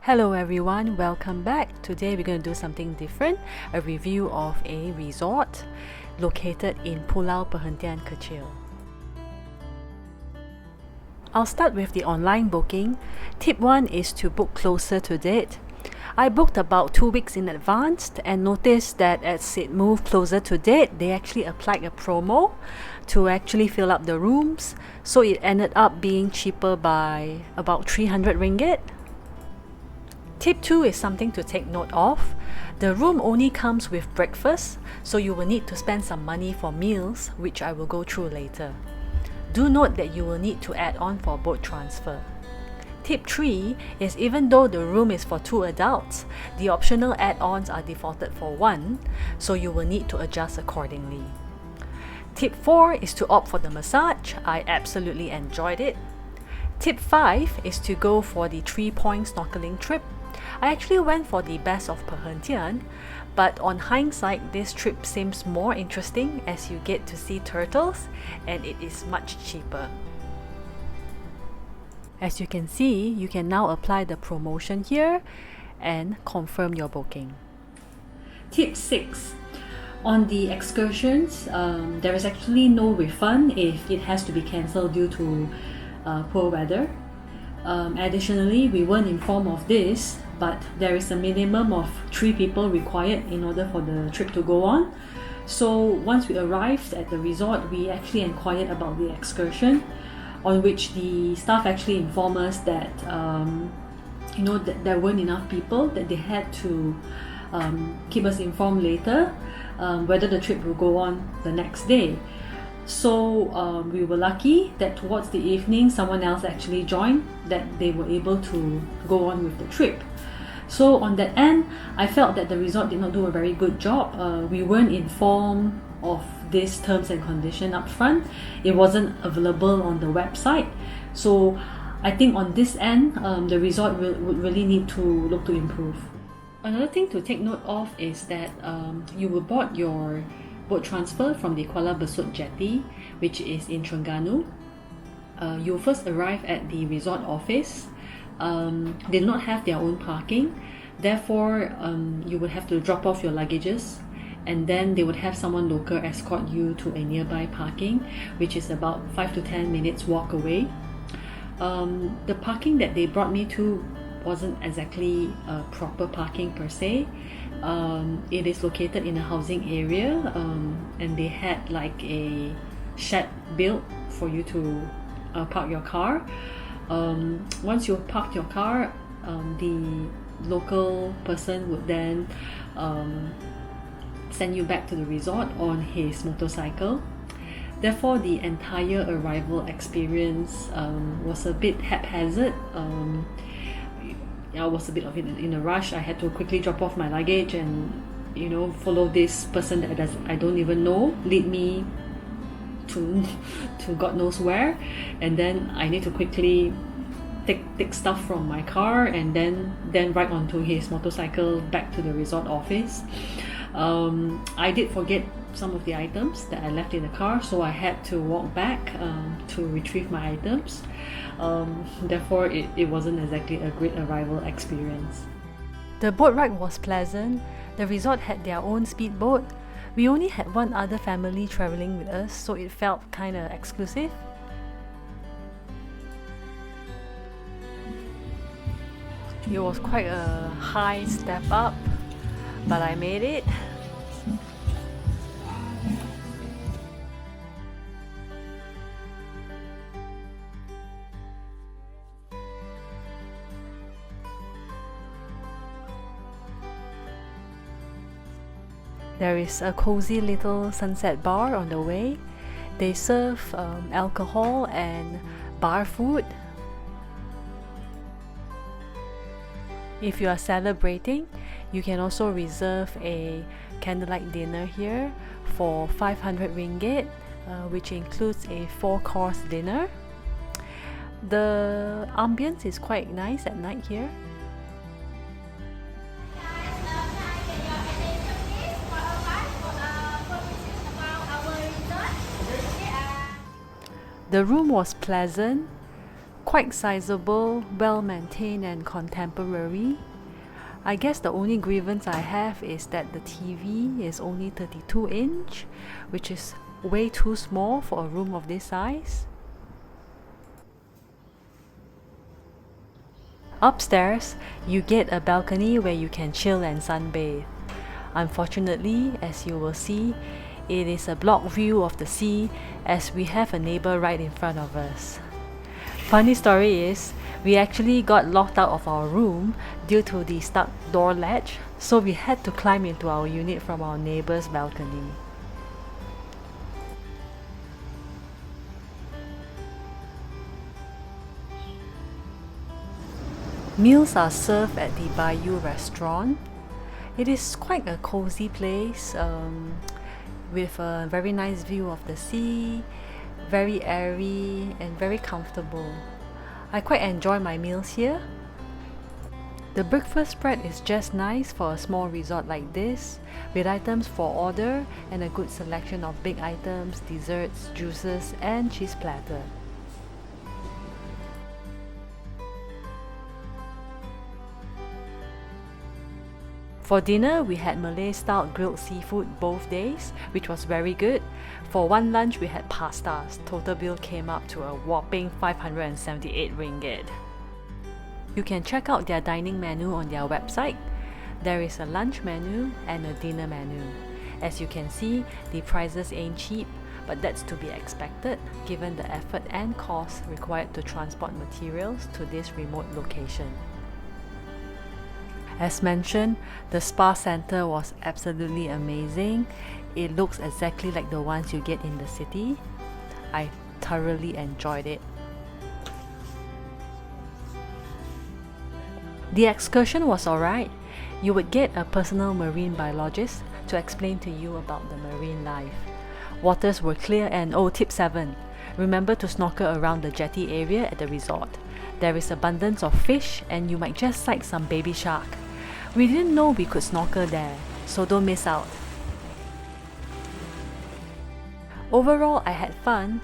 Hello everyone, welcome back. Today we're going to do something different, a review of a resort located in Pulau Perhentian Kecil. I'll start with the online booking. Tip 1 is to book closer to date. I booked about 2 weeks in advance and noticed that as it moved closer to date, they actually applied a promo to actually fill up the rooms, so it ended up being cheaper by about 300 ringgit. Tip 2 is something to take note of. The room only comes with breakfast, so you will need to spend some money for meals, which I will go through later. Do note that you will need to add on for boat transfer. Tip 3 is even though the room is for 2 adults, the optional add-ons are defaulted for 1, so you will need to adjust accordingly. Tip 4 is to opt for the massage. I absolutely enjoyed it. Tip 5 is to go for the 3-point snorkeling trip. I actually went for the best of Perhentian, but on hindsight, this trip seems more interesting as you get to see turtles and it is much cheaper. As you can see, you can now apply the promotion here and confirm your booking. Tip 6. On the excursions, there is actually no refund if it has to be cancelled due to poor weather. Additionally, we weren't informed of this, but there is a minimum of 3 people required in order for the trip to go on. So once we arrived at the resort, we actually inquired about the excursion, on which the staff actually informed us that that there weren't enough people, that they had to keep us informed later whether the trip will go on the next day. So we were lucky that towards the evening someone else actually joined, that they were able to go on with the trip. So on that end, I felt that the resort did not do a very good job. We weren't informed of these terms and conditions up front. It wasn't available on the website. So I think on this end, the resort would really need to look to improve. Another thing to take note of is that you will board your boat transfer from the Kuala Besut jetty, which is in Terengganu. You first arrive at the resort office. They do not have their own parking, therefore you would have to drop off your luggages, and then they would have someone local escort you to a nearby parking, which is about 5 to 10 minutes walk away. The parking that they brought me to wasn't exactly a proper parking per se. It is located in a housing area, and they had like a shed built for you to park your car. Once you park your car, the local person would then send you back to the resort on his motorcycle. Therefore, the entire arrival experience was a bit haphazard. I was a bit of in a rush. I had to quickly drop off my luggage and follow this person that I don't even know lead me to God knows where, and then I need to quickly take stuff from my car and then ride onto his motorcycle back to the resort office. I did forget some of the items that I left in the car, so I had to walk back to retrieve my items. Therefore, it wasn't exactly a great arrival experience. The boat ride was pleasant. The resort had their own speedboat. We only had one other family traveling with us, so it felt kind of exclusive. It was quite a high step up, but I made it. There is a cozy little sunset bar on the way. They serve alcohol and bar food. If you are celebrating, you can also reserve a candlelight dinner here for 500 ringgit, which includes a 4-course dinner. The ambience is quite nice at night here. The room was pleasant, quite sizable, well-maintained and contemporary. I guess the only grievance I have is that the TV is only 32-inch, which is way too small for a room of this size. Upstairs, you get a balcony where you can chill and sunbathe. Unfortunately, as you will see, it is a block view of the sea as we have a neighbor right in front of us. Funny story is, we actually got locked out of our room due to the stuck door latch, so we had to climb into our unit from our neighbor's balcony. Meals are served at the Bayou restaurant. It is quite a cozy place with a very nice view of the sea, very airy and very comfortable. I quite enjoy my meals here. The breakfast spread is just nice for a small resort like this, with items for order and a good selection of big items, desserts, juices and cheese platter. For dinner, we had Malay-style grilled seafood both days, which was very good. For one lunch, we had pastas. Total bill came up to a whopping 578 ringgit. You can check out their dining menu on their website. There is a lunch menu and a dinner menu. As you can see, the prices ain't cheap, but that's to be expected given the effort and cost required to transport materials to this remote location. As mentioned, the spa center was absolutely amazing. It looks exactly like the ones you get in the city. I thoroughly enjoyed it. The excursion was alright. You would get a personal marine biologist to explain to you about the marine life. Waters were clear and tip 7. Remember to snorkel around the jetty area at the resort. There is abundance of fish and you might just sight some baby shark. We didn't know we could snorkel there, so don't miss out. Overall, I had fun.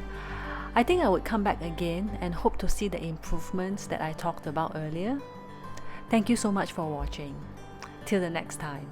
I think I would come back again and hope to see the improvements that I talked about earlier. Thank you so much for watching. Till the next time.